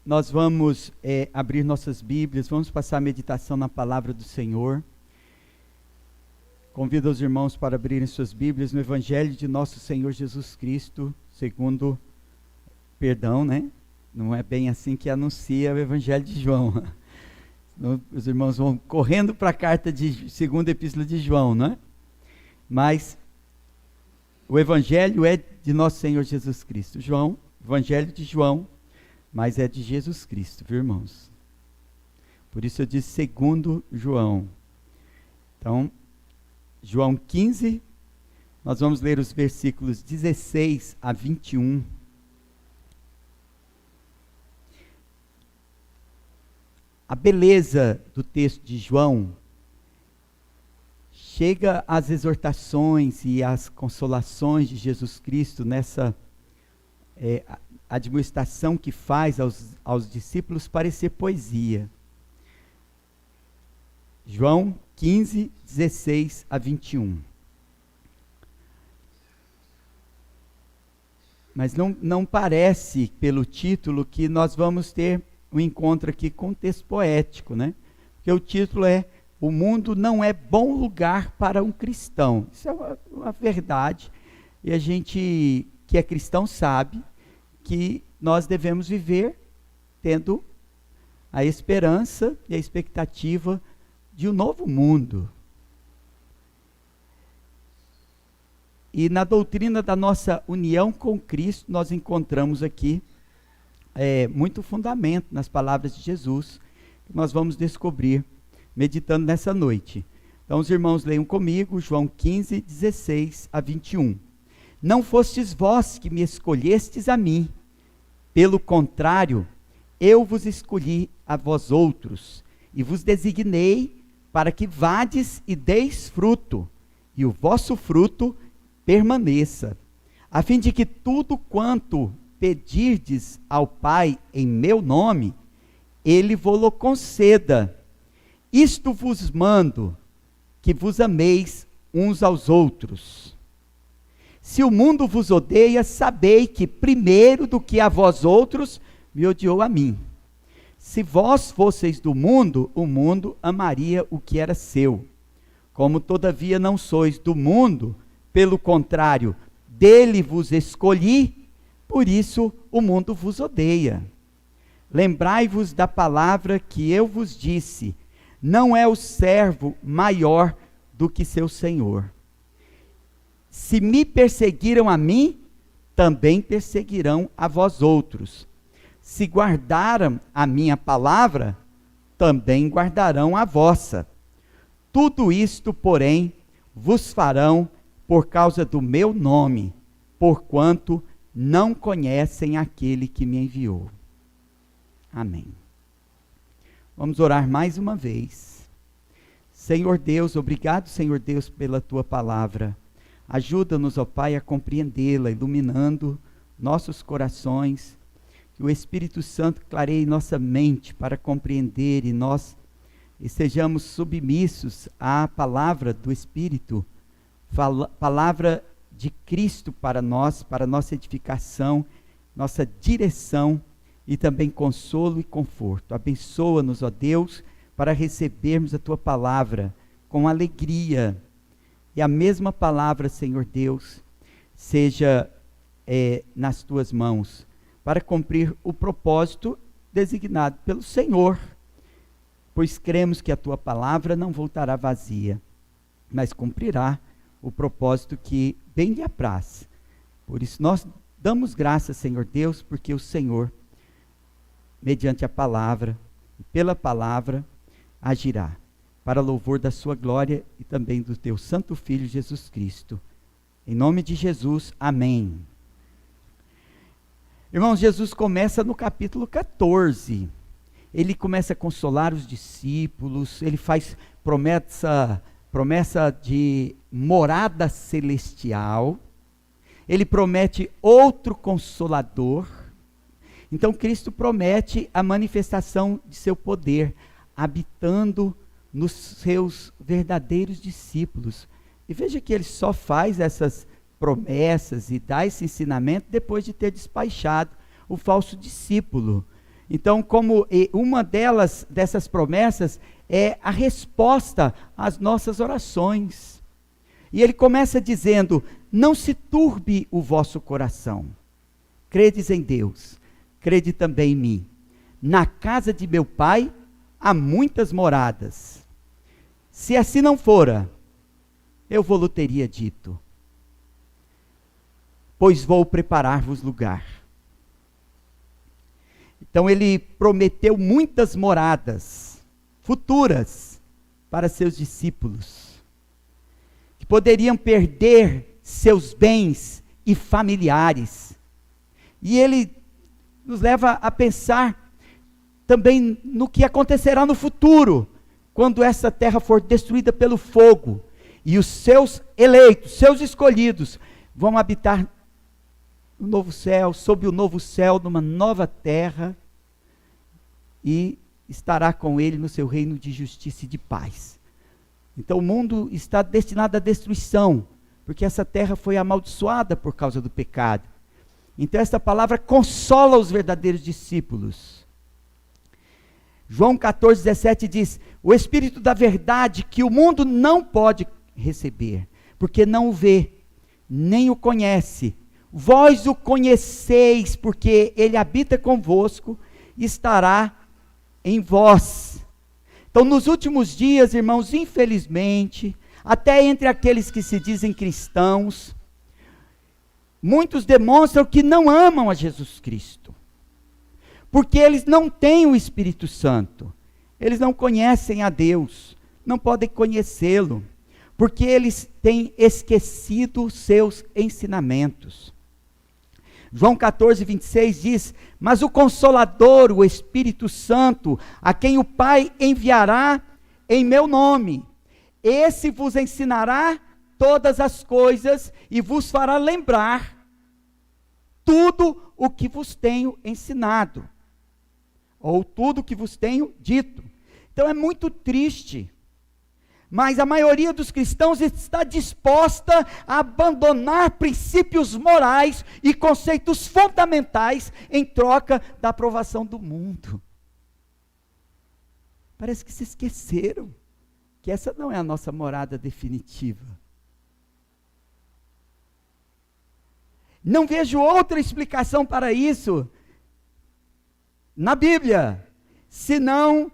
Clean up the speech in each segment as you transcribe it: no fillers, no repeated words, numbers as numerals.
Nós vamos abrir nossas Bíblias, vamos passar a meditação na palavra do Senhor. Convido os irmãos para abrirem suas Bíblias no Evangelho de nosso Senhor Jesus Cristo, segundo, não é bem assim que anuncia o Evangelho de João. Os irmãos vão correndo para a carta de segunda epístola de João, não é? Mas o Evangelho é de nosso Senhor Jesus Cristo. Evangelho de João, mas é de Jesus Cristo, viu, irmãos? Por isso eu disse segundo João. Então, João 15, nós vamos ler os versículos 16 a 21. A beleza do texto de João chega às exortações e às consolações de Jesus Cristo nessa admoestação que faz aos discípulos parecer poesia. João 15, 16 a 21. Mas não parece, pelo título, que nós vamos ter um encontro aqui com um texto poético, né? Porque o título é "O mundo não é bom lugar para um cristão". Isso é uma verdade, e a gente que é cristão sabe que nós devemos viver tendo a esperança e a expectativa de um novo mundo. E na doutrina da nossa união com Cristo, nós encontramos aqui muito fundamento nas palavras de Jesus, que nós vamos descobrir meditando nessa noite. Então os irmãos leiam comigo, João 15, 16 a 21. "Não fostes vós que me escolhestes a mim, pelo contrário, eu vos escolhi a vós outros, e vos designei para que vades e deis fruto, e o vosso fruto permaneça, a fim de que tudo quanto pedirdes ao Pai em meu nome, Ele vô-lo conceda. Isto vos mando, que vos ameis uns aos outros. Se o mundo vos odeia, sabei que primeiro do que a vós outros, me odiou a mim. Se vós fosseis do mundo, o mundo amaria o que era seu. Como todavia não sois do mundo, pelo contrário, dele vos escolhi, por isso o mundo vos odeia. Lembrai-vos da palavra que eu vos disse: não é o servo maior do que seu senhor. Se me perseguiram a mim, também perseguirão a vós outros. Se guardaram a minha palavra, também guardarão a vossa. Tudo isto, porém, vos farão por causa do meu nome, porquanto não conhecem aquele que me enviou." Amém. Vamos orar mais uma vez. Senhor Deus, obrigado, Senhor Deus, pela tua palavra. Ajuda-nos, ó Pai, a compreendê-la, iluminando nossos corações, que o Espírito Santo clareie nossa mente para compreender e nós sejamos submissos à palavra do Espírito, palavra de Cristo para nós, para nossa edificação, nossa direção e também consolo e conforto. Abençoa-nos, ó Deus, para recebermos a tua palavra com alegria. E a mesma palavra, Senhor Deus, seja nas tuas mãos, para cumprir o propósito designado pelo Senhor, pois cremos que a tua palavra não voltará vazia, mas cumprirá o propósito que bem lhe apraz. Por isso nós damos graças, Senhor Deus, porque o Senhor, mediante a palavra e pela palavra, agirá, para louvor da sua glória e também do teu santo Filho Jesus Cristo. Em nome de Jesus, amém. Irmãos, Jesus começa no capítulo 14. Ele começa a consolar os discípulos, ele faz promessa de morada celestial, ele promete outro consolador. Então Cristo promete a manifestação de seu poder, habitando nos seus verdadeiros discípulos. E veja que ele só faz essas promessas e dá esse ensinamento depois de ter despachado o falso discípulo. Então, uma dessas promessas é a resposta às nossas orações. E ele começa dizendo: não se turbe o vosso coração. Credes em Deus, crede também em mim. Na casa de meu pai há muitas moradas. Se assim não fora, eu vou-lhe teria dito. Pois vou preparar-vos lugar. Então ele prometeu muitas moradas futuras para seus discípulos, que poderiam perder seus bens e familiares. E ele nos leva a pensar também no que acontecerá no futuro, quando essa terra for destruída pelo fogo, e os seus eleitos, seus escolhidos, vão habitar no novo céu, sob o novo céu, numa nova terra, e estará com ele no seu reino de justiça e de paz. Então o mundo está destinado à destruição, porque essa terra foi amaldiçoada por causa do pecado. Então esta palavra consola os verdadeiros discípulos. João 14,17 diz: o Espírito da verdade que o mundo não pode receber, porque não o vê, nem o conhece. Vós o conheceis, porque ele habita convosco e estará em vós. Então, nos últimos dias, irmãos, infelizmente, até entre aqueles que se dizem cristãos, muitos demonstram que não amam a Jesus Cristo, porque eles não têm o Espírito Santo, eles não conhecem a Deus, não podem conhecê-lo, porque eles têm esquecido seus ensinamentos. João 14,26 diz: mas o Consolador, o Espírito Santo, a quem o Pai enviará em meu nome, esse vos ensinará todas as coisas e vos fará lembrar tudo o que vos tenho ensinado, ou tudo o que vos tenho dito. Então é muito triste, mas a maioria dos cristãos está disposta a abandonar princípios morais e conceitos fundamentais em troca da aprovação do mundo. Parece que se esqueceram que essa não é a nossa morada definitiva. Não vejo outra explicação para isso na Bíblia, senão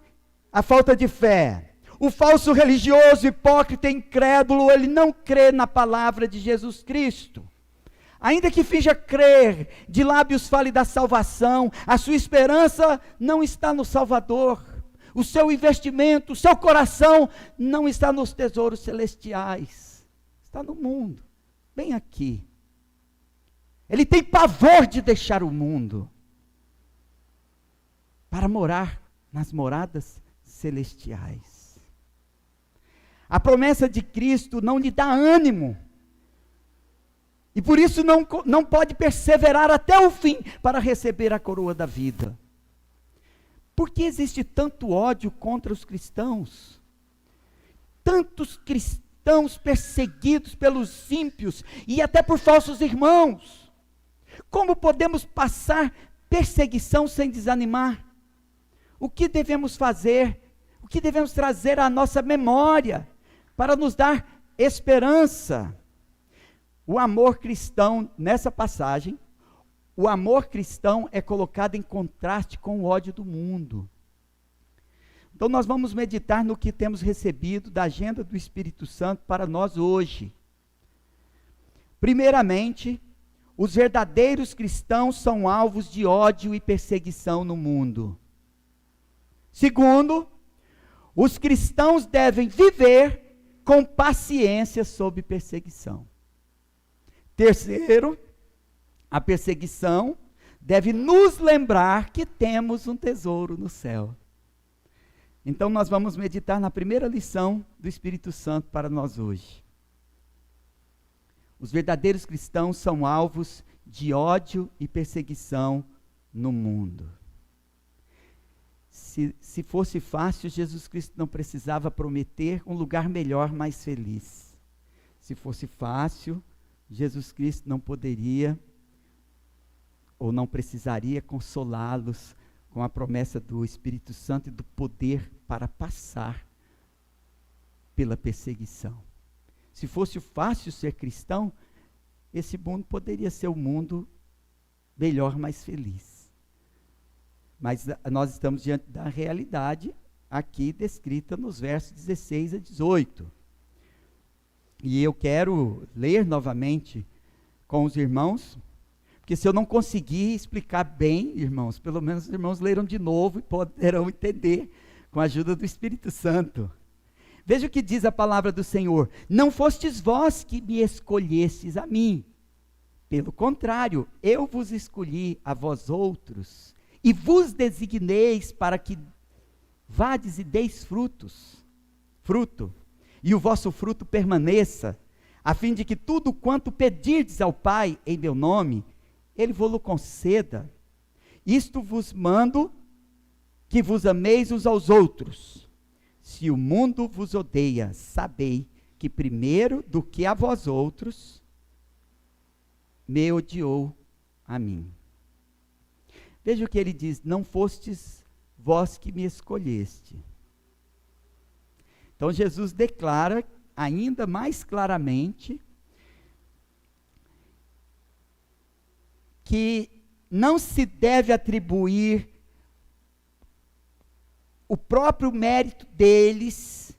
a falta de fé. O falso religioso, hipócrita, incrédulo, ele não crê na palavra de Jesus Cristo. Ainda que finja crer, de lábios fale da salvação, a sua esperança não está no Salvador. O seu investimento, o seu coração não está nos tesouros celestiais. Está no mundo, bem aqui. Ele tem pavor de deixar o mundo para morar nas moradas celestiais. A promessa de Cristo não lhe dá ânimo, e por isso não pode perseverar até o fim para receber a coroa da vida. Por que existe tanto ódio contra os cristãos? Tantos cristãos perseguidos pelos ímpios e até por falsos irmãos. Como podemos passar perseguição sem desanimar? O que devemos fazer? O que devemos trazer à nossa memória para nos dar esperança? O amor cristão, nessa passagem, o amor cristão é colocado em contraste com o ódio do mundo. Então nós vamos meditar no que temos recebido da agenda do Espírito Santo para nós hoje. Primeiramente, os verdadeiros cristãos são alvos de ódio e perseguição no mundo. Segundo, os cristãos devem viver com paciência sob perseguição. Terceiro, a perseguição deve nos lembrar que temos um tesouro no céu. Então nós vamos meditar na primeira lição do Espírito Santo para nós hoje. Os verdadeiros cristãos são alvos de ódio e perseguição no mundo. Se fosse fácil, Jesus Cristo não precisava prometer um lugar melhor, mais feliz. Se fosse fácil, Jesus Cristo não poderia ou não precisaria consolá-los com a promessa do Espírito Santo e do poder para passar pela perseguição. Se fosse fácil ser cristão, esse mundo poderia ser um mundo melhor, mais feliz. Mas nós estamos diante da realidade aqui descrita nos versos 16 a 18. E eu quero ler novamente com os irmãos, porque se eu não conseguir explicar bem, irmãos, pelo menos os irmãos leram de novo e poderão entender com a ajuda do Espírito Santo. Veja o que diz a palavra do Senhor: não fostes vós que me escolhestes a mim, pelo contrário, eu vos escolhi a vós outros, e vos designeis para que vades e deis fruto, e o vosso fruto permaneça, a fim de que tudo quanto pedirdes ao Pai em meu nome, Ele vos conceda. Isto vos mando, que vos ameis uns aos outros. Se o mundo vos odeia, sabei que primeiro do que a vós outros, me odiou a mim. Veja o que ele diz: não fostes vós que me escolheste. Então Jesus declara ainda mais claramente que não se deve atribuir o próprio mérito deles,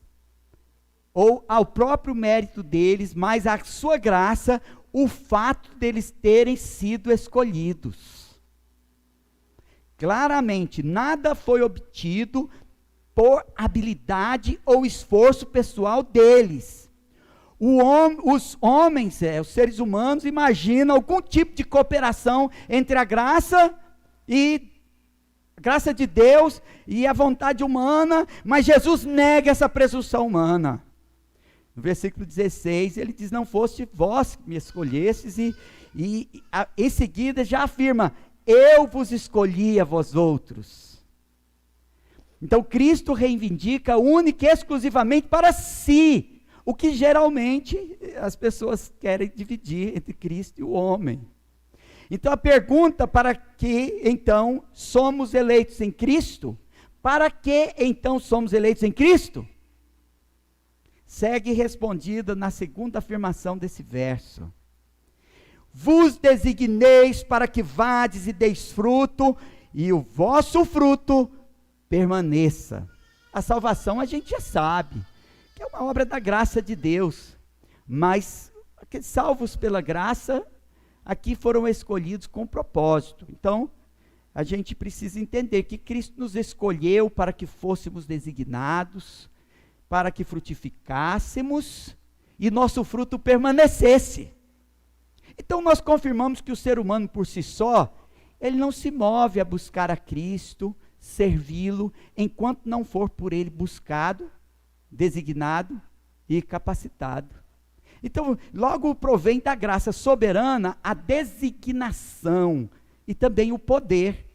ou ao próprio mérito deles, mas à sua graça, o fato deles terem sido escolhidos. Claramente, nada foi obtido por habilidade ou esforço pessoal deles. Os homens, os seres humanos, imaginam algum tipo de cooperação entre a graça de Deus e a vontade humana, mas Jesus nega essa presunção humana. No versículo 16, ele diz: não foste vós que me escolhestes, e em seguida já afirma: eu vos escolhi a vós outros. Então Cristo reivindica única e exclusivamente para si, o que geralmente as pessoas querem dividir entre Cristo e o homem. Então a pergunta: para que então somos eleitos em Cristo? Para que então somos eleitos em Cristo? Segue respondida na segunda afirmação desse verso: vos designeis para que vades e deis fruto, e o vosso fruto permaneça. A salvação a gente já sabe, que é uma obra da graça de Deus, mas aqueles salvos pela graça, aqui foram escolhidos com propósito. Então, a gente precisa entender que Cristo nos escolheu para que fôssemos designados, para que frutificássemos, e nosso fruto permanecesse. Então nós confirmamos que o ser humano por si só, ele não se move a buscar a Cristo, servi-lo, enquanto não for por ele buscado, designado e capacitado. Então, logo provém da graça soberana a designação e também o poder,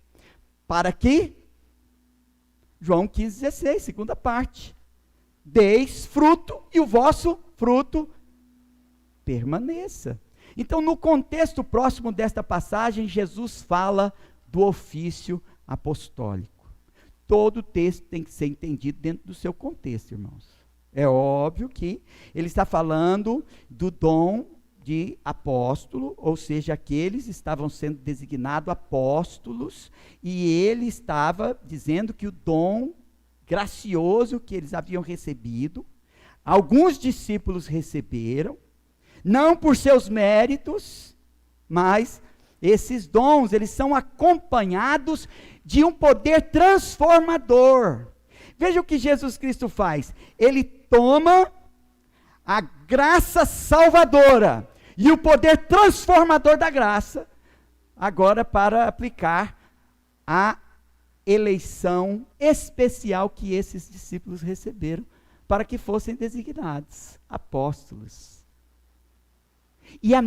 para que, João 15,16, segunda parte, deis fruto e o vosso fruto permaneça. Então, no contexto próximo desta passagem, Jesus fala do ofício apostólico. Todo texto tem que ser entendido dentro do seu contexto, irmãos. É óbvio que ele está falando do dom de apóstolo, ou seja, aqueles estavam sendo designados apóstolos, e ele estava dizendo que o dom gracioso que eles haviam recebido, alguns discípulos receberam, não por seus méritos, mas esses dons, eles são acompanhados de um poder transformador. Veja o que Jesus Cristo faz: ele toma a graça salvadora e o poder transformador da graça, agora para aplicar a eleição especial que esses discípulos receberam, para que fossem designados apóstolos. E a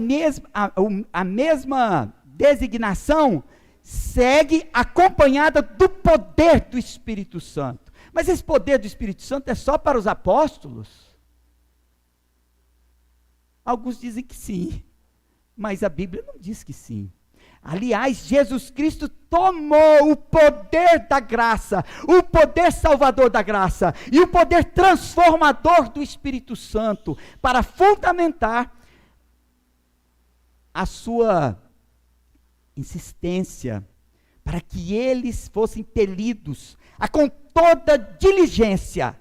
mesma designação segue acompanhada do poder do Espírito Santo. Mas esse poder do Espírito Santo é só para os apóstolos? Alguns dizem que sim, mas a Bíblia não diz que sim. Aliás, Jesus Cristo tomou o poder da graça, o poder salvador da graça e o poder transformador do Espírito Santo para fundamentar a sua insistência, para que eles fossem impelidos a, com toda diligência,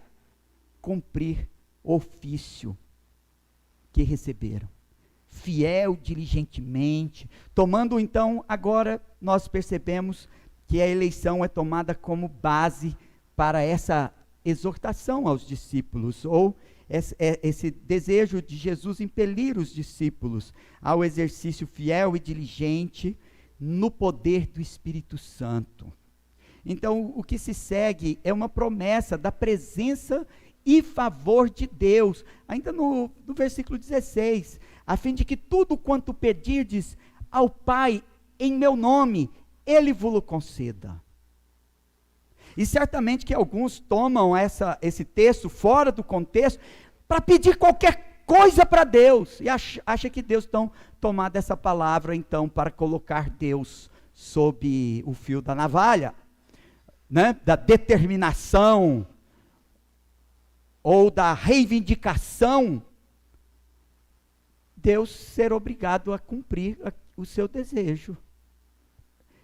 cumprir o ofício que receberam. Fiel, diligentemente, tomando então, agora nós percebemos que a eleição é tomada como base para essa exortação aos discípulos, ou esse desejo de Jesus impelir os discípulos ao exercício fiel e diligente no poder do Espírito Santo. Então, o que se segue é uma promessa da presença e favor de Deus, ainda no versículo 16, a fim de que tudo quanto pedirdes ao Pai em meu nome, Ele vos conceda. E certamente que alguns tomam esse texto fora do contexto para pedir qualquer coisa para Deus, e acha que Deus tem tomado essa palavra então para colocar Deus sob o fio da navalha, né? Da determinação ou da reivindicação, Deus ser obrigado a cumprir o seu desejo.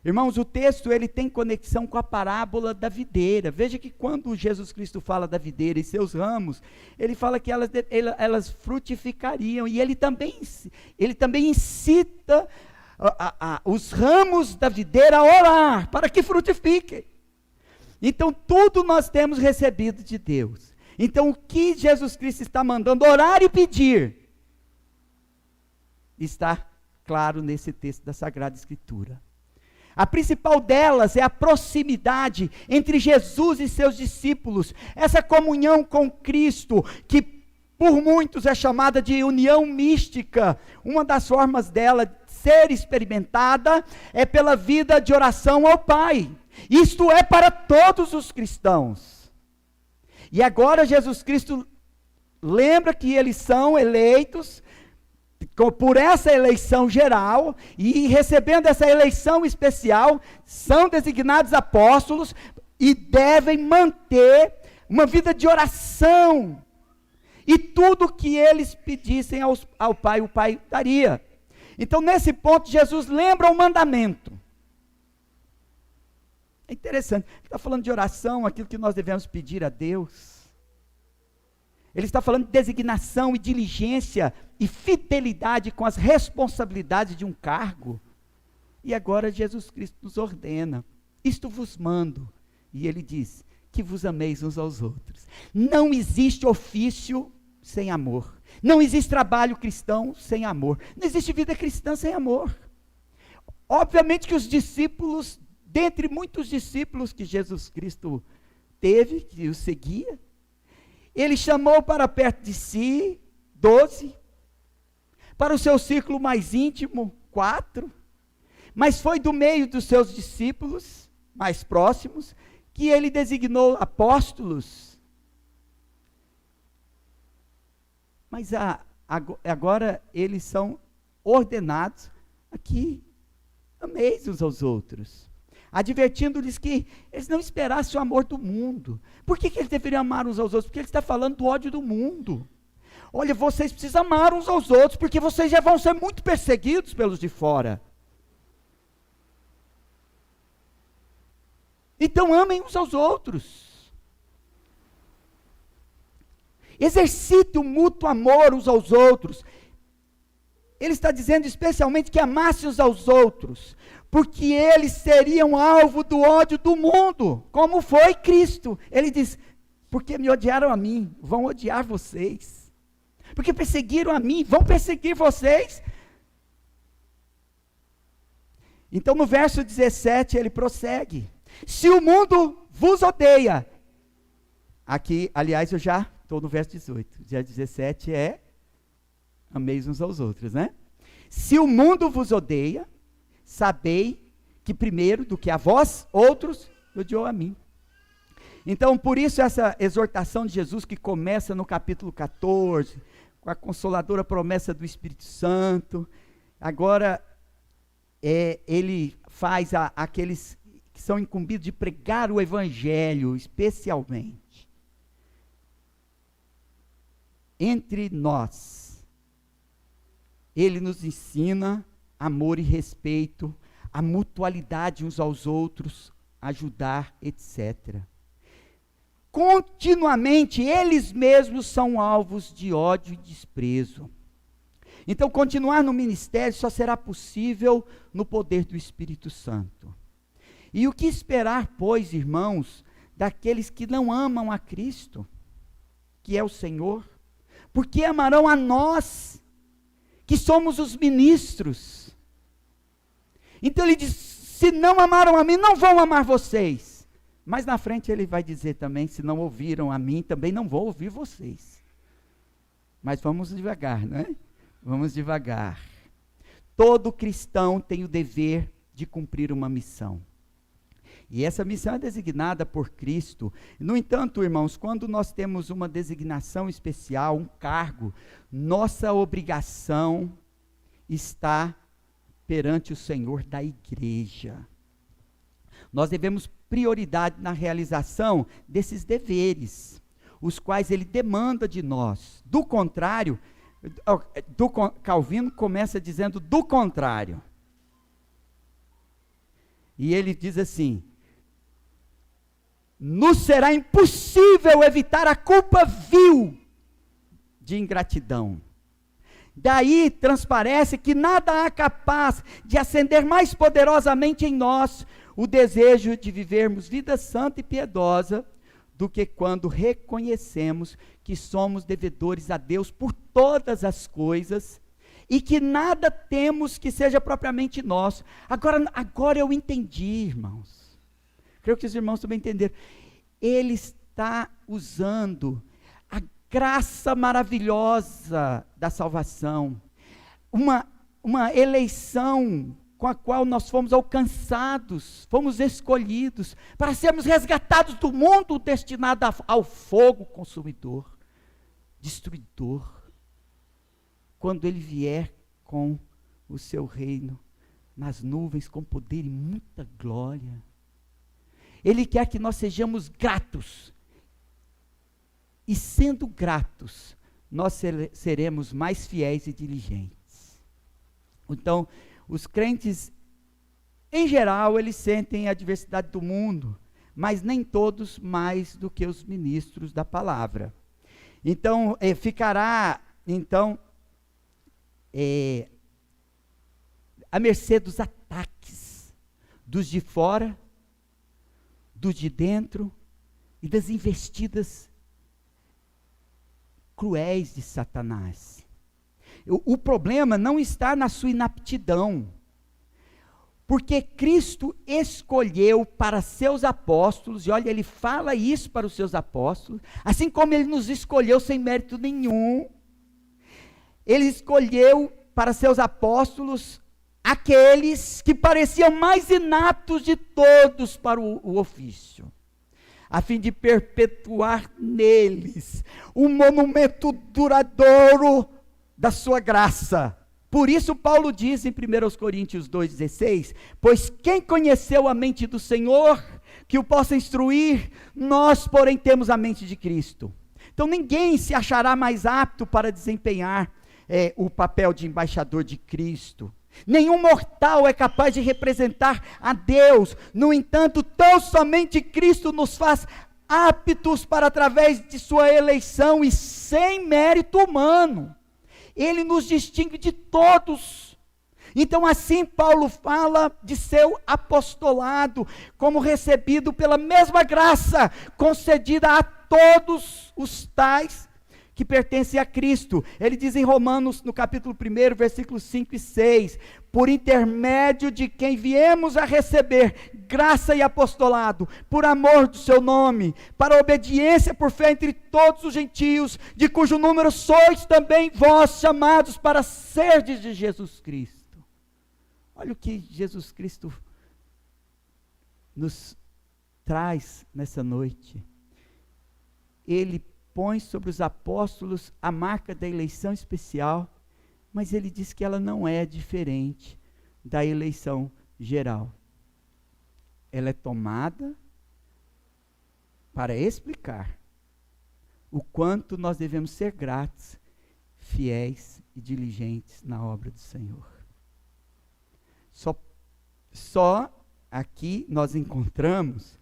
Irmãos, o texto ele tem conexão com a parábola da videira. Veja que quando Jesus Cristo fala da videira e seus ramos, ele fala que elas frutificariam, e ele também incita os ramos da videira a orar, para que frutifiquem. Então tudo nós temos recebido de Deus. Então o que Jesus Cristo está mandando orar e pedir, está claro nesse texto da Sagrada Escritura. A principal delas é a proximidade entre Jesus e seus discípulos, essa comunhão com Cristo, que por muitos é chamada de união mística. Uma das formas dela ser experimentada é pela vida de oração ao Pai. Isto é para todos os cristãos. E agora Jesus Cristo lembra que eles são eleitos por essa eleição geral, e recebendo essa eleição especial, são designados apóstolos e devem manter uma vida de oração, e tudo que eles pedissem ao Pai, o Pai daria. Então nesse ponto Jesus lembra o mandamento. É interessante, ele está falando de oração, aquilo que nós devemos pedir a Deus. Ele está falando de designação e diligência e fidelidade com as responsabilidades de um cargo. E agora Jesus Cristo nos ordena: isto vos mando. E ele diz: que vos ameis uns aos outros. Não existe ofício sem amor. Não existe trabalho cristão sem amor. Não existe vida cristã sem amor. Obviamente que os discípulos, dentre muitos discípulos que Jesus Cristo teve, que o seguia, ele chamou para perto de si 12, para o seu círculo mais íntimo 4, mas foi do meio dos seus discípulos mais próximos que ele designou apóstolos. Mas agora eles são ordenados aqui, ameis uns aos outros, advertindo-lhes que eles não esperassem o amor do mundo. Por que eles deveriam amar uns aos outros? Porque ele está falando do ódio do mundo. Olha, vocês precisam amar uns aos outros, porque vocês já vão ser muito perseguidos pelos de fora. Então amem uns aos outros. Exercite o mútuo amor uns aos outros. Ele está dizendo especialmente que amasse uns aos outros, porque eles seriam alvo do ódio do mundo, como foi Cristo. Ele diz: porque me odiaram a mim, vão odiar vocês. Porque perseguiram a mim, vão perseguir vocês. Então no verso 17 ele prossegue: se o mundo vos odeia, aqui, aliás, eu já estou no verso 18, dia 17 é ameis uns aos outros, né? Se o mundo vos odeia, sabei que primeiro do que a vós, outros, odiou a mim. Então, por isso essa exortação de Jesus, que começa no capítulo 14, com a consoladora promessa do Espírito Santo, agora ele faz aqueles que são incumbidos de pregar o evangelho, especialmente. Entre nós, ele nos ensina amor e respeito, a mutualidade uns aos outros, ajudar, etc. Continuamente, eles mesmos são alvos de ódio e desprezo. Então, continuar no ministério só será possível no poder do Espírito Santo. E o que esperar, pois, irmãos, daqueles que não amam a Cristo, que é o Senhor? Porque amarão a nós, que somos os ministros. Então ele diz, se não amaram a mim, não vão amar vocês. Mas na frente ele vai dizer também, se não ouviram a mim, também não vou ouvir vocês. Mas vamos devagar, não é? Vamos devagar. Todo cristão tem o dever de cumprir uma missão. E essa missão é designada por Cristo. No entanto, irmãos, quando nós temos uma designação especial, um cargo, nossa obrigação está perante o Senhor da igreja. Nós devemos prioridade na realização desses deveres, os quais ele demanda de nós. Do contrário, Calvino começa dizendo do contrário. E ele diz assim, nos será impossível evitar a culpa vil de ingratidão. Daí transparece que nada há capaz de acender mais poderosamente em nós o desejo de vivermos vida santa e piedosa do que quando reconhecemos que somos devedores a Deus por todas as coisas e que nada temos que seja propriamente nosso. Agora eu entendi, irmãos. Creio que os irmãos também entenderam. Ele está usando a graça maravilhosa da salvação, uma eleição com a qual nós fomos alcançados, fomos escolhidos, para sermos resgatados do mundo destinado ao fogo consumidor, destruidor, quando ele vier com o seu reino, nas nuvens, com poder e muita glória. Ele quer que nós sejamos gratos, e sendo gratos, nós seremos mais fiéis e diligentes. Então, os crentes, em geral, eles sentem a adversidade do mundo, mas nem todos mais do que os ministros da palavra. Então, ficará, à mercê dos ataques, dos de fora, dos de dentro, e das investidas cruéis de Satanás. O problema não está na sua inaptidão, porque Cristo escolheu para seus apóstolos, e olha, ele fala isso para os seus apóstolos, assim como ele nos escolheu sem mérito nenhum, ele escolheu para seus apóstolos aqueles que pareciam mais inaptos de todos para o ofício, a fim de perpetuar neles um monumento duradouro da sua graça. Por isso Paulo diz em 1 Coríntios 2,16, pois quem conheceu a mente do Senhor, que o possa instruir, nós porém temos a mente de Cristo. Então ninguém se achará mais apto para desempenhar o papel de embaixador de Cristo. Nenhum mortal é capaz de representar a Deus. No entanto, tão somente Cristo nos faz aptos para, através de sua eleição e sem mérito humano, ele nos distingue de todos. Então assim Paulo fala de seu apostolado, como recebido pela mesma graça, concedida a todos os tais que pertencem a Cristo. Ele diz em Romanos, no capítulo 1, versículos 5 e 6, por intermédio de quem viemos a receber graça e apostolado, por amor do seu nome, para obediência por fé entre todos os gentios, de cujo número sois também vós chamados para serdes de Jesus Cristo. Olha o que Jesus Cristo nos traz nessa noite. Ele põe sobre os apóstolos a marca da eleição especial, mas ele diz que ela não é diferente da eleição geral. Ela é tomada para explicar o quanto nós devemos ser gratos, fiéis e diligentes na obra do Senhor. Só aqui nós encontramos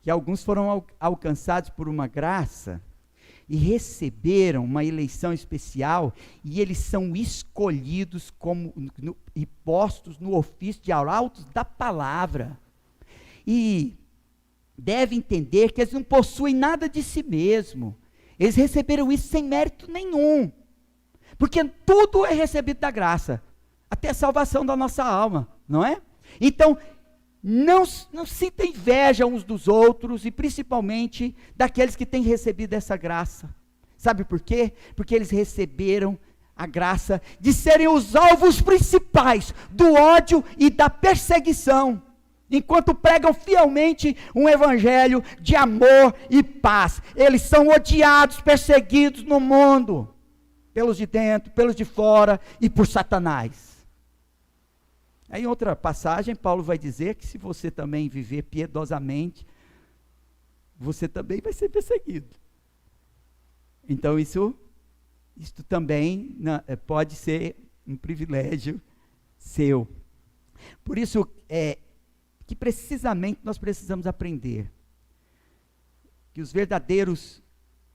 que alguns foram alcançados por uma graça e receberam uma eleição especial, e eles são escolhidos e postos no ofício de arautos da palavra. E devem entender que eles não possuem nada de si mesmo. Eles receberam isso sem mérito nenhum, porque tudo é recebido da graça, até a salvação da nossa alma, não é? Então, não sinta inveja uns dos outros, e principalmente daqueles que têm recebido essa graça. Sabe por quê? Porque eles receberam a graça de serem os alvos principais do ódio e da perseguição, enquanto pregam fielmente um evangelho de amor e paz. Eles são odiados, perseguidos no mundo, pelos de dentro, pelos de fora e por Satanás. Aí em outra passagem, Paulo vai dizer que se você também viver piedosamente, você também vai ser perseguido. Então isso também pode ser um privilégio seu. Por isso que precisamente nós precisamos aprender que os verdadeiros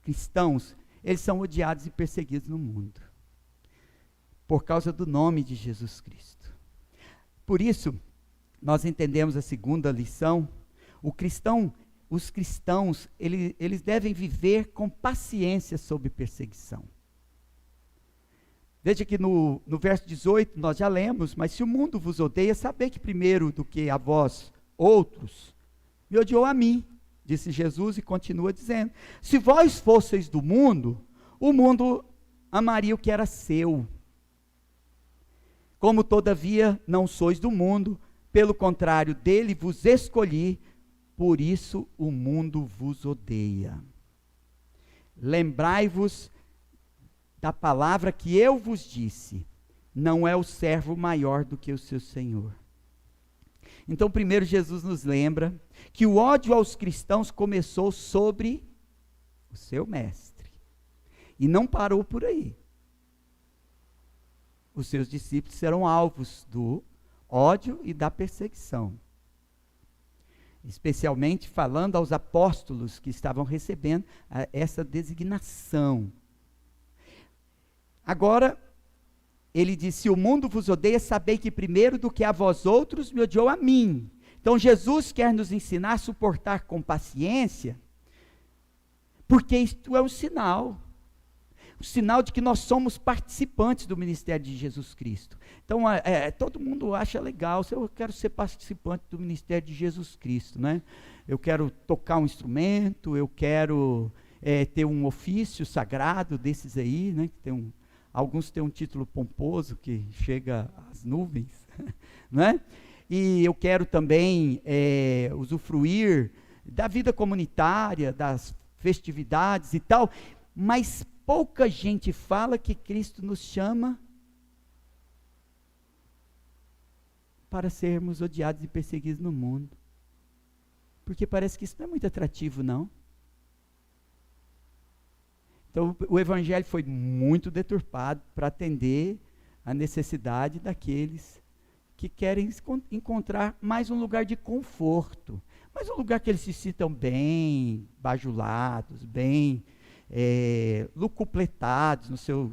cristãos, eles são odiados e perseguidos no mundo, por causa do nome de Jesus Cristo. Por isso, nós entendemos a segunda lição. Os cristãos, eles devem viver com paciência sob perseguição. Veja que no verso 18, nós já lemos: mas se o mundo vos odeia, sabei que primeiro do que a vós outros, me odiou a mim, disse Jesus, e continua dizendo: se vós fosseis do mundo, o mundo amaria o que era seu. Como todavia não sois do mundo, pelo contrário, dele vos escolhi, por isso o mundo vos odeia. Lembrai-vos da palavra que eu vos disse: não é o servo maior do que o seu senhor. Então, primeiro, Jesus nos lembra que o ódio aos cristãos começou sobre o seu mestre, e não parou por aí. Os seus discípulos serão alvos do ódio e da perseguição, especialmente falando aos apóstolos que estavam recebendo essa designação. Agora, ele disse: se o mundo vos odeia, sabei que primeiro do que a vós outros, me odiou a mim. Então, Jesus quer nos ensinar a suportar com paciência, porque isto é um sinal de que nós somos participantes do ministério de Jesus Cristo. Então, todo mundo acha legal: eu quero ser participante do ministério de Jesus Cristo, né? Eu quero tocar um instrumento, eu quero ter um ofício sagrado desses aí, né? Alguns têm um título pomposo que chega às nuvens, né? E eu quero também usufruir da vida comunitária, das festividades e tal, mas pouca gente fala que Cristo nos chama para sermos odiados e perseguidos no mundo, porque parece que isso não é muito atrativo, não. Então, o evangelho foi muito deturpado para atender a necessidade daqueles que querem encontrar mais um lugar de conforto, mais um lugar que eles se sintam bem bajulados, bem lucupletados no seu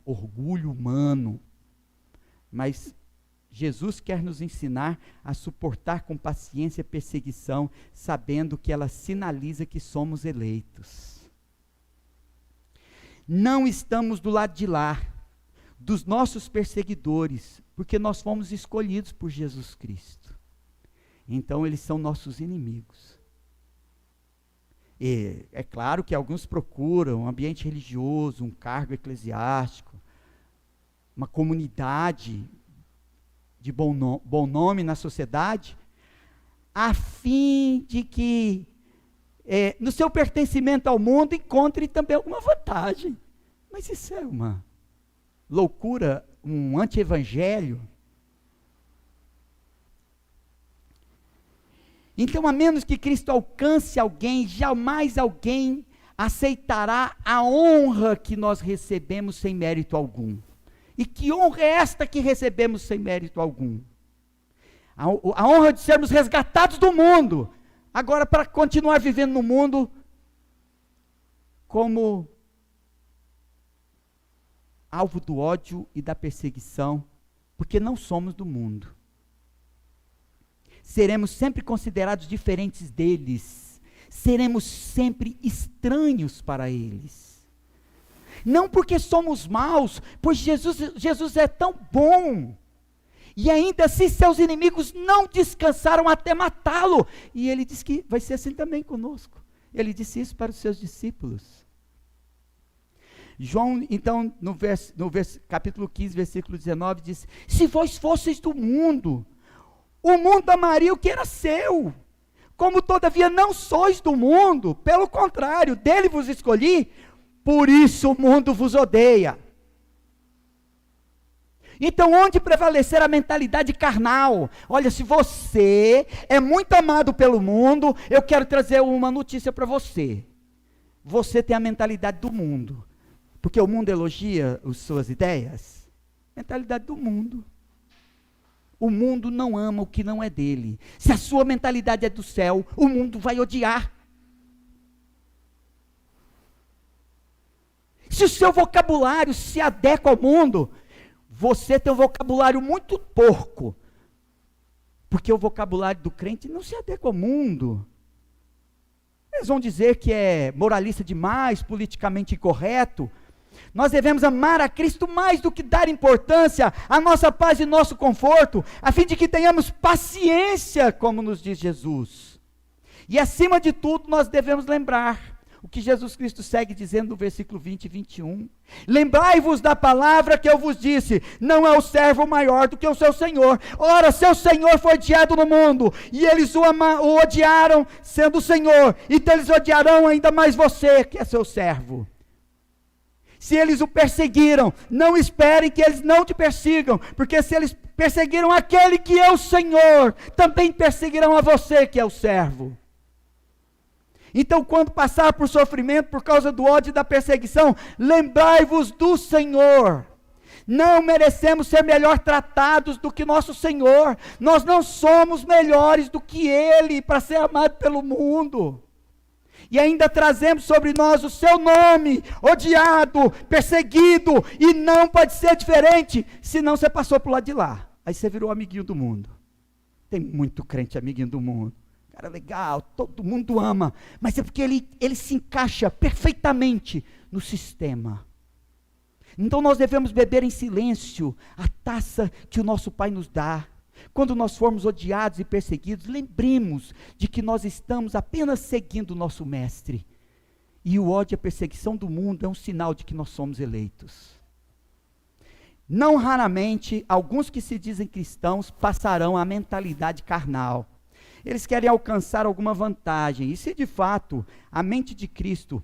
orgulho humano. Mas Jesus quer nos ensinar a suportar com paciência a perseguição, sabendo que ela sinaliza que somos eleitos. Não estamos do lado de lá dos nossos perseguidores, porque nós fomos escolhidos por Jesus Cristo. Então eles são nossos inimigos. E é claro que alguns procuram um ambiente religioso, um cargo eclesiástico, uma comunidade de bom nome na sociedade, a fim de que no seu pertencimento ao mundo encontre também alguma vantagem. Mas isso é uma loucura, um anti-evangelho Então, a menos que Cristo alcance alguém, jamais alguém aceitará a honra que nós recebemos sem mérito algum. E que honra é esta que recebemos sem mérito algum? A honra de sermos resgatados do mundo, agora para continuar vivendo no mundo como alvo do ódio e da perseguição, porque não somos do mundo. Seremos sempre considerados diferentes deles, seremos sempre estranhos para eles. Não porque somos maus, pois Jesus é tão bom. E ainda assim seus inimigos não descansaram até matá-lo. E ele diz que vai ser assim também conosco. Ele disse isso para os seus discípulos. João, então, no capítulo 15, versículo 19, diz: se vós fosseis do mundo, o mundo amaria o que era seu. Como todavia não sois do mundo, pelo contrário, dele vos escolhi, por isso o mundo vos odeia. Então, onde prevalecer a mentalidade carnal? Olha, se você é muito amado pelo mundo, eu quero trazer uma notícia para você. Você tem a mentalidade do mundo. Porque o mundo elogia as suas ideias. Mentalidade do mundo. O mundo não ama o que não é dele. Se a sua mentalidade é do céu, o mundo vai odiar. Se o seu vocabulário se adequa ao mundo, você tem um vocabulário muito porco. Porque o vocabulário do crente não se adequa ao mundo. Eles vão dizer que é moralista demais, politicamente incorreto. Nós devemos amar a Cristo mais do que dar importância à nossa paz e nosso conforto, a fim de que tenhamos paciência, como nos diz Jesus. E acima de tudo, nós devemos lembrar o que Jesus Cristo segue dizendo no versículo 20 e 21. Lembrai-vos da palavra que eu vos disse, não é o servo maior do que o seu senhor. Ora, seu senhor foi odiado no mundo, e eles o odiaram sendo o senhor, então eles odiarão ainda mais você, que é seu servo. Se eles o perseguiram, não esperem que eles não te persigam, porque se eles perseguiram aquele que é o Senhor, também perseguirão a você que é o servo. Então, quando passar por sofrimento por causa do ódio e da perseguição, lembrai-vos do Senhor. Não merecemos ser melhor tratados do que nosso Senhor. Nós não somos melhores do que Ele para ser amado pelo mundo. E ainda trazemos sobre nós o seu nome, odiado, perseguido, e não pode ser diferente, senão você passou para o lado de lá, aí você virou amiguinho do mundo. Tem muito crente amiguinho do mundo, cara legal, todo mundo ama, mas é porque ele se encaixa perfeitamente no sistema. Então nós devemos beber em silêncio a taça que o nosso Pai nos dá. Quando nós formos odiados e perseguidos, lembremos de que nós estamos apenas seguindo o nosso mestre. E o ódio e a perseguição do mundo é um sinal de que nós somos eleitos. Não raramente, alguns que se dizem cristãos passarão a mentalidade carnal. Eles querem alcançar alguma vantagem. E se de fato a mente de Cristo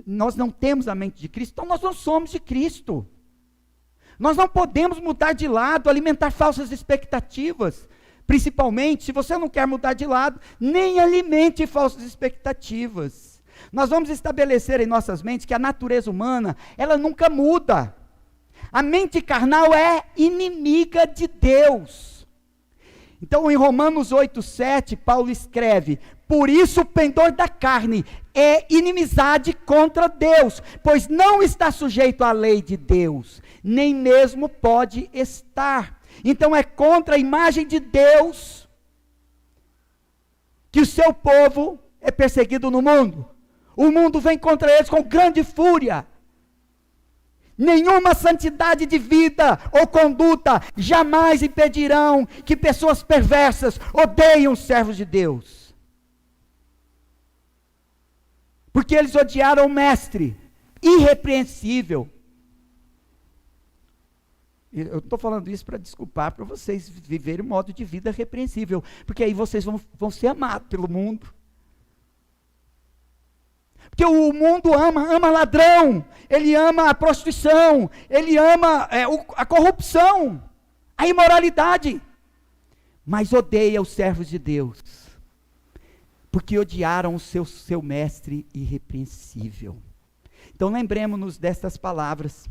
nós não temos a mente de Cristo, então nós não somos de Cristo. Nós não podemos mudar de lado, alimentar falsas expectativas. Principalmente, se você não quer mudar de lado, nem alimente falsas expectativas. Nós vamos estabelecer em nossas mentes que a natureza humana, ela nunca muda. A mente carnal é inimiga de Deus. Então, em Romanos 8:7, Paulo escreve: por isso o pendor da carne é inimizade contra Deus, pois não está sujeito à lei de Deus, nem mesmo pode estar. Então é contra a imagem de Deus que o seu povo é perseguido no mundo. O mundo vem contra eles com grande fúria. Nenhuma santidade de vida ou conduta jamais impedirão que pessoas perversas odeiem os servos de Deus. Porque eles odiaram o mestre, irrepreensível. Eu estou falando isso para desculpar, para vocês viverem um modo de vida repreensível, porque aí vocês vão ser amados pelo mundo. Porque o mundo ama ladrão, ele ama a prostituição, ele ama a corrupção, a imoralidade. mas odeia os servos de Deus, porque odiaram o seu mestre irrepreensível. Então lembremos-nos destas palavras,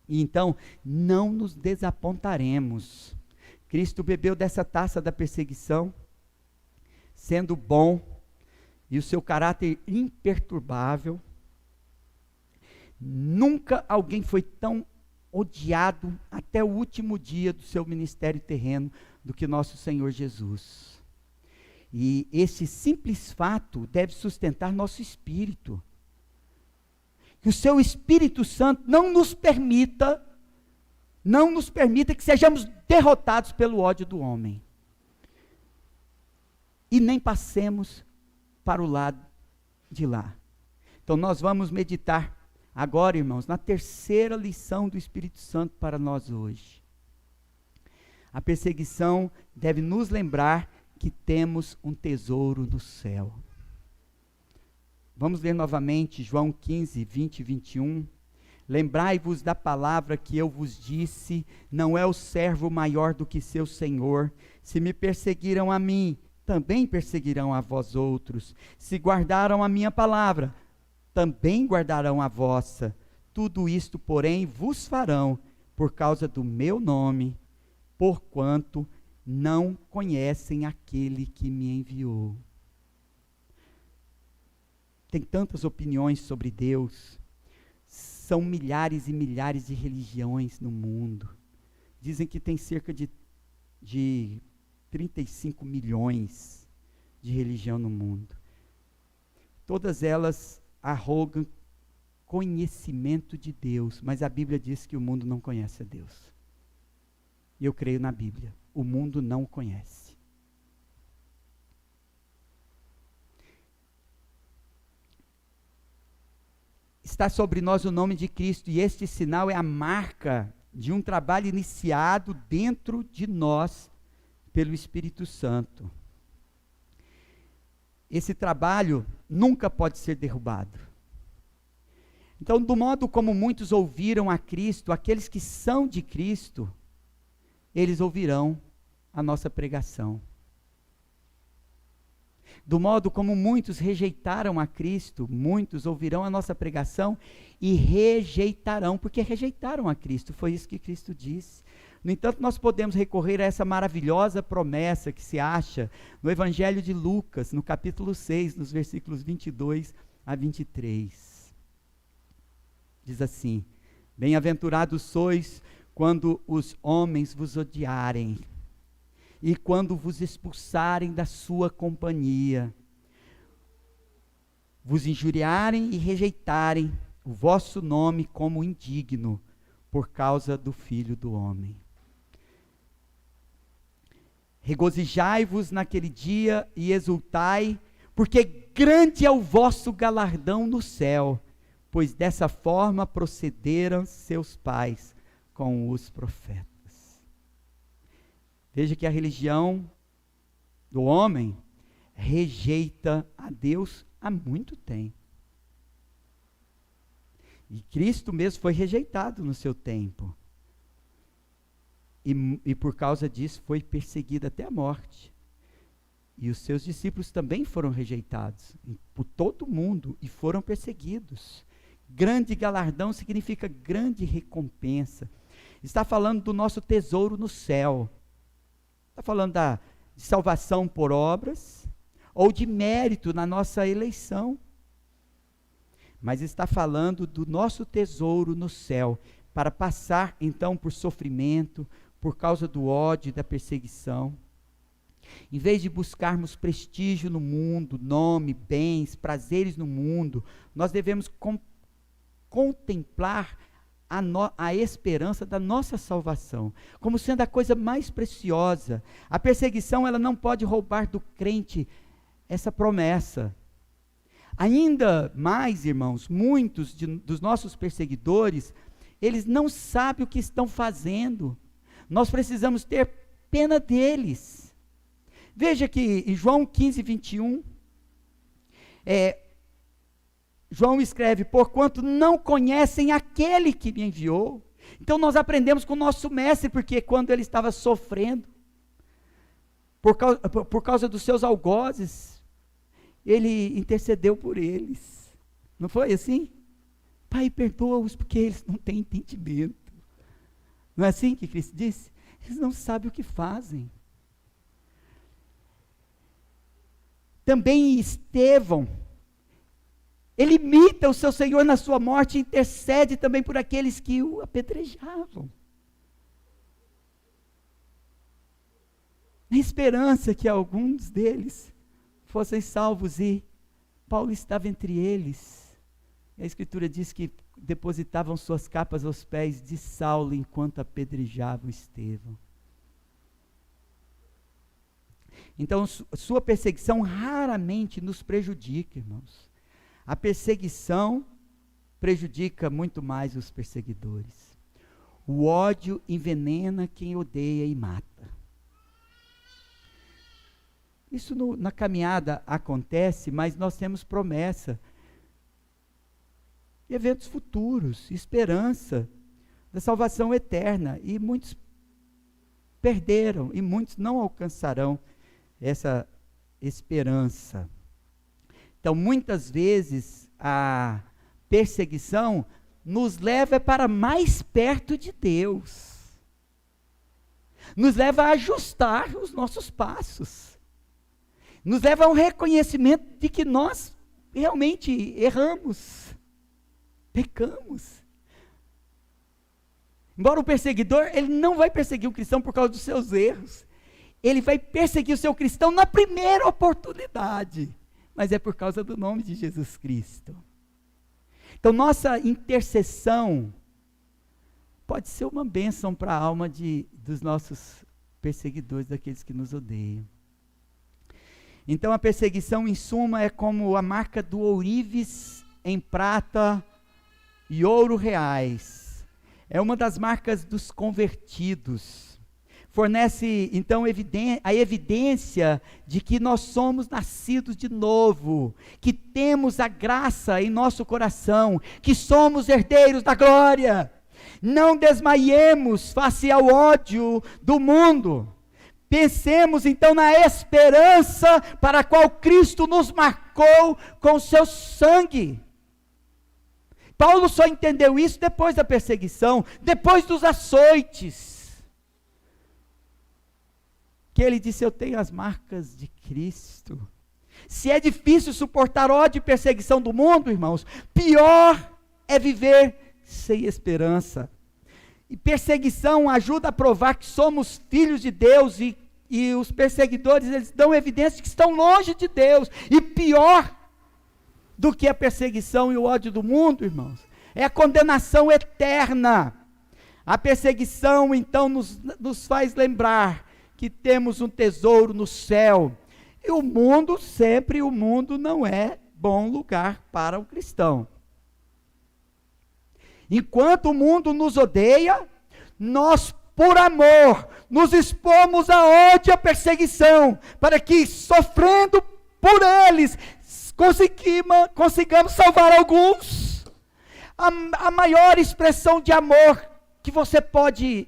e então não nos desapontaremos. Cristo bebeu dessa taça da perseguição, sendo bom, e o seu caráter imperturbável. Nunca alguém foi tão odiado até o último dia do seu ministério terreno do que nosso Senhor Jesus. E esse simples fato deve sustentar nosso espírito. Que o seu Espírito Santo não nos permita que sejamos derrotados pelo ódio do homem. E nem passemos para o lado de lá. Então nós vamos meditar agora, irmãos, na terceira lição do Espírito Santo para nós hoje. A perseguição deve nos lembrar que temos um tesouro no céu. Vamos ler novamente João 15, 20 e 21. Lembrai-vos da palavra que eu vos disse, não é o servo maior do que seu senhor. Se me perseguiram a mim, também perseguirão a vós outros. Se guardaram a minha palavra, também guardarão a vossa. Tudo isto, porém, vos farão por causa do meu nome, porquanto não conhecem aquele que me enviou. Tem tantas opiniões sobre Deus, são milhares e milhares de religiões no mundo. Dizem que tem cerca de 35 milhões de religião no mundo. Todas elas arrogam conhecimento de Deus, mas a Bíblia diz que o mundo não conhece a Deus. E eu creio na Bíblia, o mundo não o conhece. Está sobre nós o nome de Cristo, e este sinal é a marca de um trabalho iniciado dentro de nós pelo Espírito Santo. Esse trabalho nunca pode ser derrubado. Então, do modo como muitos ouviram a Cristo, aqueles que são de Cristo, eles ouvirão a nossa pregação. Do modo como muitos rejeitaram a Cristo, muitos ouvirão a nossa pregação e rejeitarão, porque rejeitaram a Cristo, foi isso que Cristo disse. No entanto, nós podemos recorrer a essa maravilhosa promessa que se acha no Evangelho de Lucas, no capítulo 6, nos versículos 22 a 23. Diz assim: bem-aventurados sois quando os homens vos odiarem, e quando vos expulsarem da sua companhia, vos injuriarem e rejeitarem o vosso nome como indigno, por causa do Filho do Homem. Regozijai-vos naquele dia e exultai, porque grande é o vosso galardão no céu, pois dessa forma procederam seus pais com os profetas. Veja que a religião do homem rejeita a Deus há muito tempo. E Cristo mesmo foi rejeitado no seu tempo. E por causa disso foi perseguido até a morte. E os seus discípulos também foram rejeitados por todo mundo e foram perseguidos. Grande galardão significa grande recompensa. Está falando do nosso tesouro no céu. Está falando de salvação por obras ou de mérito na nossa eleição. Mas está falando do nosso tesouro no céu, para passar então por sofrimento, por causa do ódio e da perseguição. Em vez de buscarmos prestígio no mundo, nome, bens, prazeres no mundo, nós devemos contemplar a esperança da nossa salvação, como sendo a coisa mais preciosa. A perseguição, ela não pode roubar do crente essa promessa. Ainda mais, irmãos, muitos dos nossos perseguidores, eles não sabem o que estão fazendo. Nós precisamos ter pena deles. Veja que em João 15, 21, João escreve: porquanto não conhecem aquele que me enviou. Então nós aprendemos com o nosso mestre, porque quando ele estava sofrendo, por causa dos seus algozes, ele intercedeu por eles. Não foi assim? Pai, perdoa-os porque eles não têm entendimento. Não é assim que Cristo disse? Eles não sabem o que fazem. Também Estevão, ele imita o seu Senhor na sua morte e intercede também por aqueles que o apedrejavam. Na esperança que alguns deles fossem salvos, e Paulo estava entre eles. A Escritura diz que depositavam suas capas aos pés de Saulo enquanto apedrejavam Estevão. Então, sua perseguição raramente nos prejudica, irmãos. A perseguição prejudica muito mais os perseguidores. O ódio envenena quem odeia e mata. Isso na caminhada acontece, mas nós temos promessa, eventos futuros, esperança da salvação eterna, e muitos perderam, e muitos não alcançarão essa esperança. Então, muitas vezes, a perseguição nos leva para mais perto de Deus, nos leva a ajustar os nossos passos, nos leva a um reconhecimento de que nós realmente erramos, pecamos. Embora o perseguidor, ele não vai perseguir o cristão por causa dos seus erros, ele vai perseguir o seu cristão na primeira oportunidade, mas é por causa do nome de Jesus Cristo. Então, nossa intercessão pode ser uma bênção para a alma dos nossos perseguidores, daqueles que nos odeiam. Então, a perseguição, em suma, é como a marca do ourives em prata e ouro reais. É uma das marcas dos convertidos. Fornece, então, a evidência de que nós somos nascidos de novo, que temos a graça em nosso coração, que somos herdeiros da glória. Não desmaiemos face ao ódio do mundo. Pensemos, então, na esperança para a qual Cristo nos marcou com seu sangue. Paulo só entendeu isso depois da perseguição, depois dos açoites, que ele disse: eu tenho as marcas de Cristo. Se é difícil suportar ódio e perseguição do mundo, irmãos, pior é viver sem esperança. E perseguição ajuda a provar que somos filhos de Deus, e os perseguidores, eles dão evidência de que estão longe de Deus. E pior do que a perseguição e o ódio do mundo, irmãos, é a condenação eterna. A perseguição, então, nos faz lembrar que temos um tesouro no céu. E o mundo não é bom lugar para o cristão. Enquanto o mundo nos odeia, nós, por amor, nos expomos a ódio e a perseguição, para que, sofrendo por eles, consigamos salvar alguns. A maior expressão de amor que você pode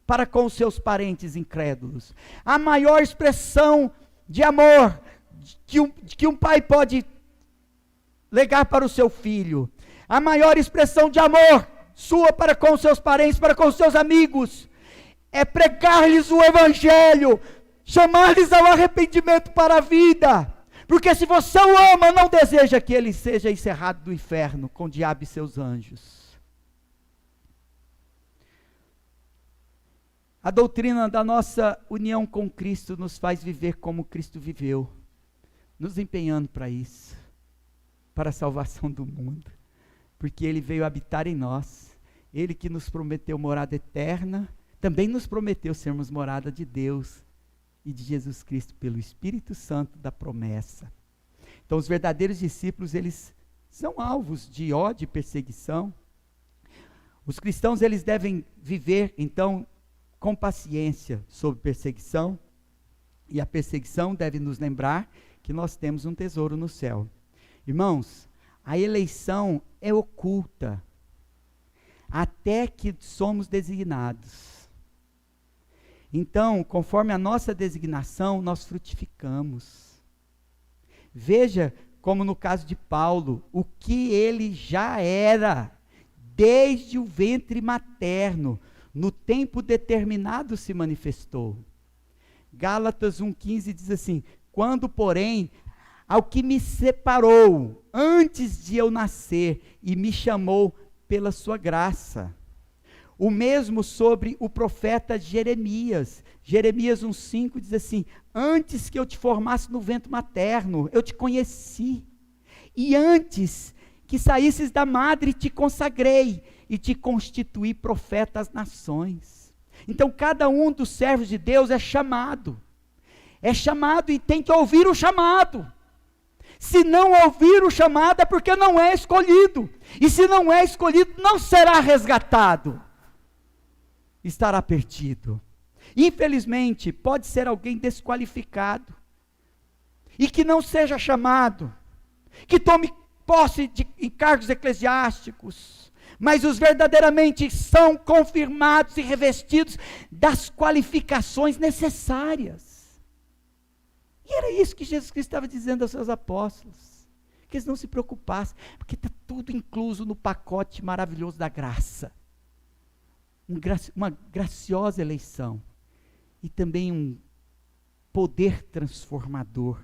para com os seus parentes incrédulos, a maior expressão de amor que um pai pode legar para o seu filho, a maior expressão de amor sua para com os seus parentes, para com os seus amigos, é pregar-lhes o evangelho, chamar-lhes ao arrependimento para a vida, porque se você o ama, não deseja que ele seja encerrado do inferno com o diabo e seus anjos. A doutrina da nossa união com Cristo nos faz viver como Cristo viveu, nos empenhando para isso, para a salvação do mundo, porque Ele veio habitar em nós. Ele que nos prometeu morada eterna, também nos prometeu sermos morada de Deus e de Jesus Cristo pelo Espírito Santo da promessa. Então, os verdadeiros discípulos, eles são alvos de ódio e perseguição. Os cristãos, eles devem viver, então, com paciência sobre perseguição, e a perseguição deve nos lembrar que nós temos um tesouro no céu. Irmãos, a eleição é oculta, até que somos designados. Então, conforme a nossa designação, nós frutificamos. Veja como no caso de Paulo, o que ele já era, desde o ventre materno, no tempo determinado se manifestou. Gálatas 1,15 diz assim: quando, porém, ao que me separou antes de eu nascer e me chamou pela sua graça. O mesmo sobre o profeta Jeremias. Jeremias 1,5 diz assim: antes que eu te formasse no ventre materno, eu te conheci. E antes que saísses da madre, te consagrei e te constituí profeta às nações. Então, cada um dos servos de Deus é chamado e tem que ouvir o chamado. Se não ouvir o chamado é porque não é escolhido, e se não é escolhido, não será resgatado, estará perdido. Infelizmente, pode ser alguém desqualificado, e que não seja chamado, que tome posse de encargos eclesiásticos, mas os verdadeiramente são confirmados e revestidos das qualificações necessárias. E era isso que Jesus Cristo estava dizendo aos seus apóstolos, que eles não se preocupassem, porque está tudo incluso no pacote maravilhoso da graça. Uma graciosa eleição, e também um poder transformador.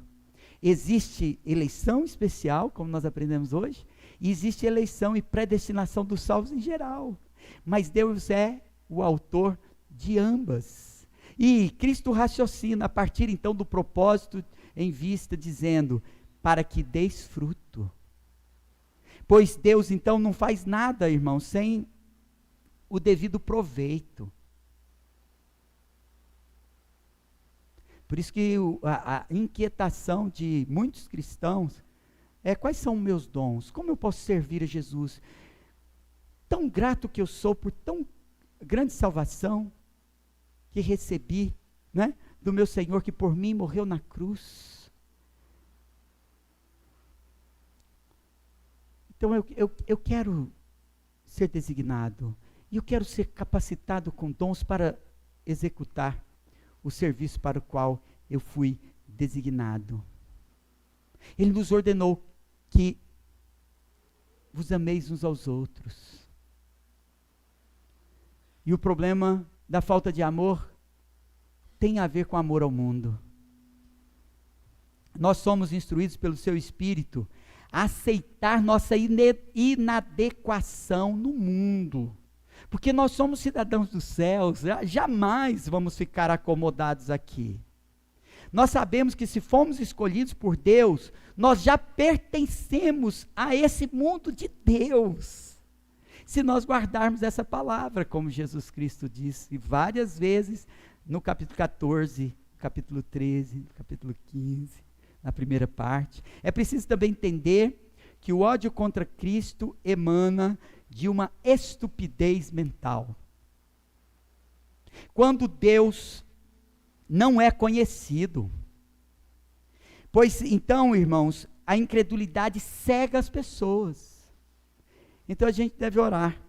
Existe eleição especial, como nós aprendemos hoje, e existe eleição e predestinação dos salvos em geral, mas Deus é o autor de ambas, e Cristo raciocina a partir então do propósito em vista, dizendo, para que deis fruto, pois Deus então não faz nada, irmão, sem o devido proveito. Por isso que a inquietação de muitos cristãos é: quais são os meus dons? Como eu posso servir a Jesus? Tão grato que eu sou por tão grande salvação que recebi, né, do meu Senhor, que por mim morreu na cruz. Então eu quero ser designado, e eu quero ser capacitado com dons para executar o serviço para o qual eu fui designado. Ele nos ordenou que vos ameis uns aos outros. E o problema da falta de amor tem a ver com amor ao mundo. Nós somos instruídos pelo seu Espírito a aceitar nossa inadequação no mundo, porque nós somos cidadãos dos céus, jamais vamos ficar acomodados aqui. Nós sabemos que se fomos escolhidos por Deus, nós já pertencemos a esse mundo de Deus, se nós guardarmos essa palavra, como Jesus Cristo disse várias vezes, no capítulo 14, capítulo 13, capítulo 15, na primeira parte. É preciso também entender que o ódio contra Cristo emana de uma estupidez mental. Quando Deus não é conhecido, pois então, irmãos, a incredulidade cega as pessoas. Então a gente deve orar,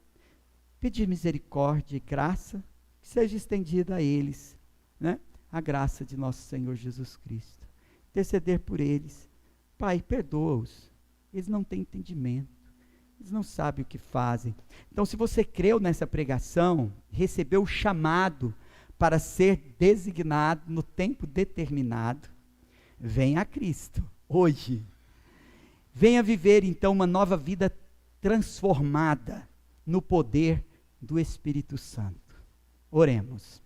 pedir misericórdia e graça, que seja estendida a eles, né, a graça de nosso Senhor Jesus Cristo, interceder por eles. Pai, perdoa-os, eles não têm entendimento, eles não sabem o que fazem. Então, se você creu nessa pregação, recebeu o chamado para ser designado no tempo determinado, venha a Cristo, hoje. Venha viver então uma nova vida transformada no poder do Espírito Santo. Oremos.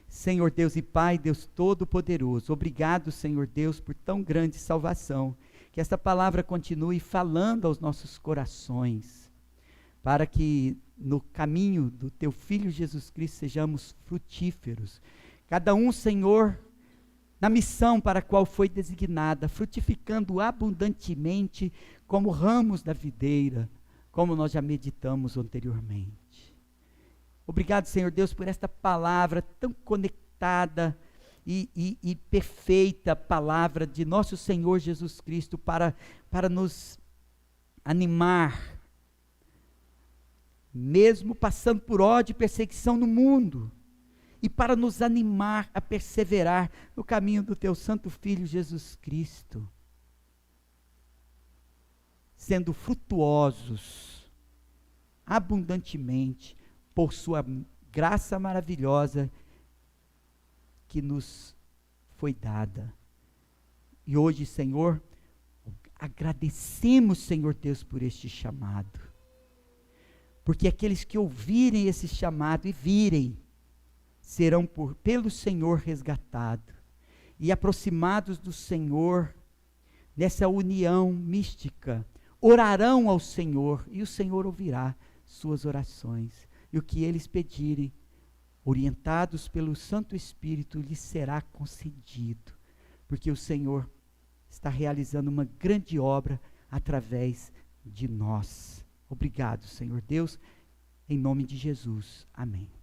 Senhor Deus e Pai, Deus Todo-Poderoso, obrigado, Senhor Deus, por tão grande salvação. Que esta palavra continue falando aos nossos corações, para que no caminho do Teu Filho Jesus Cristo sejamos frutíferos. Cada um, Senhor, na missão para a qual foi designada, frutificando abundantemente como ramos da videira, como nós já meditamos anteriormente. Obrigado, Senhor Deus, por esta palavra tão conectada e perfeita palavra de nosso Senhor Jesus Cristo para nos animar, mesmo passando por ódio e perseguição no mundo, e para nos animar a perseverar no caminho do teu Santo Filho Jesus Cristo, sendo frutuosos abundantemente por sua graça maravilhosa que nos foi dada. E hoje, Senhor, agradecemos, Senhor Deus, por este chamado, porque aqueles que ouvirem esse chamado e virem, serão pelo Senhor resgatados e aproximados do Senhor, nessa união mística, orarão ao Senhor, e o Senhor ouvirá suas orações, e o que eles pedirem, orientados pelo Santo Espírito, lhes será concedido, porque o Senhor está realizando uma grande obra através de nós. Obrigado, Senhor Deus, em nome de Jesus. Amém.